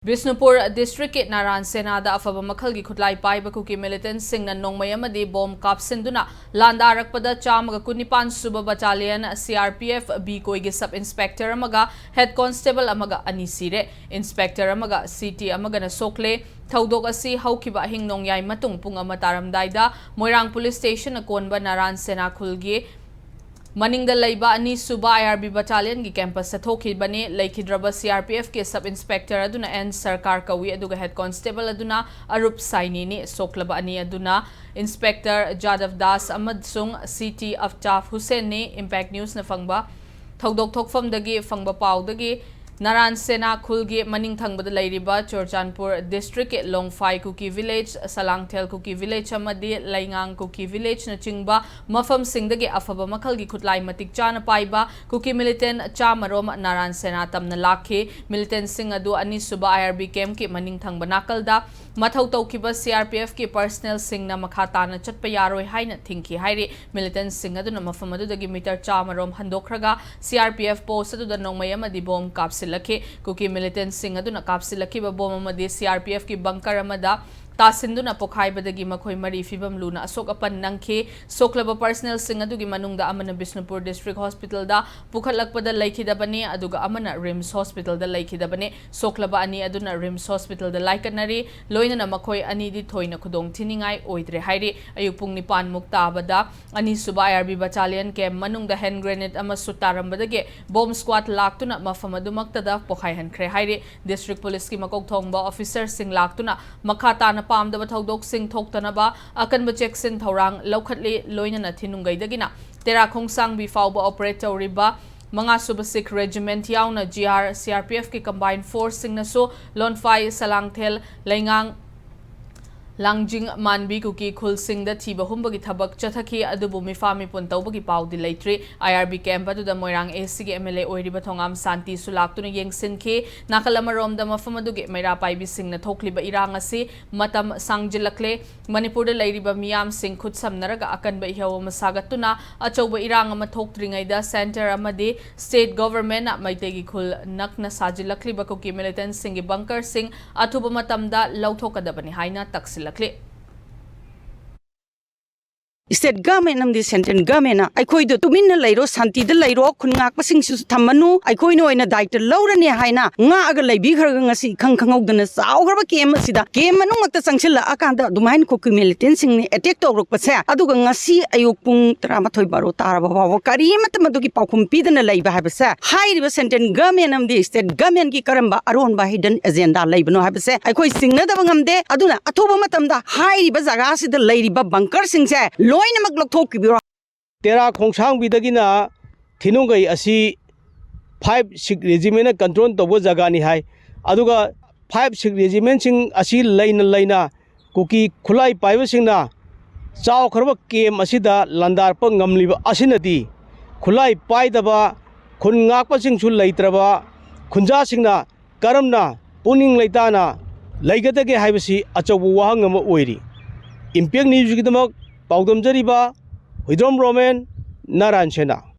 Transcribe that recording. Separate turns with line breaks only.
Manipur district ke Naranseina da afaba makhal gi khutlai pai ba kuki militant sing na nongmay amadi bomb kapsinduna landarakpada chamaga kunipan suba battalion CRPF B koi gi sub inspector amaga head constable amaga anisire inspector amaga CT amaga na sokle thaudok asi haukiba hingnong yai matung pung ama taramdaida Moirang police station na konba Naranseina khulgi Maningda Laiba Ani Suba IRB Battalion ki campus sa thoki bane Laikhidraba CRPF ke sub inspector aduna N Sarkar Kawi aduga head constable aduna Arup Saini ni soklaba ani aduna Inspector Jadav Das Ahmad Sung CT Aftaf Hussein ni Impact News na fangba thaudok thokfam dagi fangba paw dagi Naranseina khulgi maning thangbada lairiba Chorchanpur district ke Longfai Kuki village Salangthel Kuki village amadi Laingang Kuki village na chingba mafam singdagi afaba makhalgi khutlai matik chana paiba Kuki militant chamarom Naranseina tamna lakhe militant sing adu ani suba IRB camp ke maning thangba nakalda mathau tawkiba CRPF ke personnel sing na makhata na chatpa yaroi haina thingki haire militant sing adu na mafam adu dagi meter chamarom handokraga CRPF post adu da nongmay amadi bomb kapsil Laki Kuki militant sing aduna kapsilaki ba bom amadi CRPF ki bunker amada tasinduna pokhai badagi makhoi mari fibam luna asok apan nangkhe soklaba personnel sing adugi manungda amana Bishnupur district hospital da pukhalakpada laikhidabani aduga amana RIMS hospital da laikhidabani soklaba ani aduna RIMS hospital da laikanari loina makhoi ani di thoina khudong thiningai oidre hairi ayupung nipan mukta abada ani suba IRB battalion ke manungda hand grenade ama sutarambadage bomb squad laktuna mafamadu maktada pokhai hankhre hairi district police ki makok thongba officer sing laktuna makhata na Pamdaba thaudok sing thoktanaba akanba checksin thorang laukhatli loinana thinungai dagina tera khongsang bi fawba operator riba Manga Suba Sikh Regiment yauna GR CRPF ki combined force sing na so Lonfai Salangthel Laingang Langjing Manbi Kuki Khul Singh da thiba humbagi thabak chathaki adubu mifami pun tawbagi pawdi leitri IRB camp adu da Moirang AC ge MLA oiriba thongam Santi Sulaktuna yengsinke nakalamarom da mafam adu ge Maira Paibi Singh na thokliba irang asi matam sangjilakle Manipur da leiriba miyam Singh khut samnaraga akanba ihaw masagatuna achauba irang ama thoktringai da center amadi state government na maitegi khul nakna sajilakliba Kuki militant Singh gi bunker Singh athuba matamda lauthokadabani haina taksila
State government namdi central government I koi do tumin lairo santi de lairo khungak pasing su thamanu I koi no ina daita lawrani haina nga aga laibi khar ngasi khang khangau dana saw garba kem sida kem manu ngata sangchila akanda dumain ko militant sing ni attack to rok pasa aduga ngasi ayuk pung 13 baro taraba bawa kari matamadu ki paukhum pidana laiba habasa hai riba central government namdi state government ki karamba aron ba hidden agenda laibano habasa I koi singna da bangamde aduna athoba matamda hai riba jaga sida lairiba bunker sing se
Tera khongsang bidagina thinungai asi 5-6 regiment control tobo jaga ni hai aduga 5-6 regiment sing asi laina kuki khulai paiba singna chaw kharba kem asida landar pa ngamliba asinati khulai paidaba khun ngakpa sing su leitraba khunja singna karamna puning leitana laigadage haibasi achobu wahang ama oiri impact news gidamak Paudam Jariba, Hidrom Roman, Naranseina.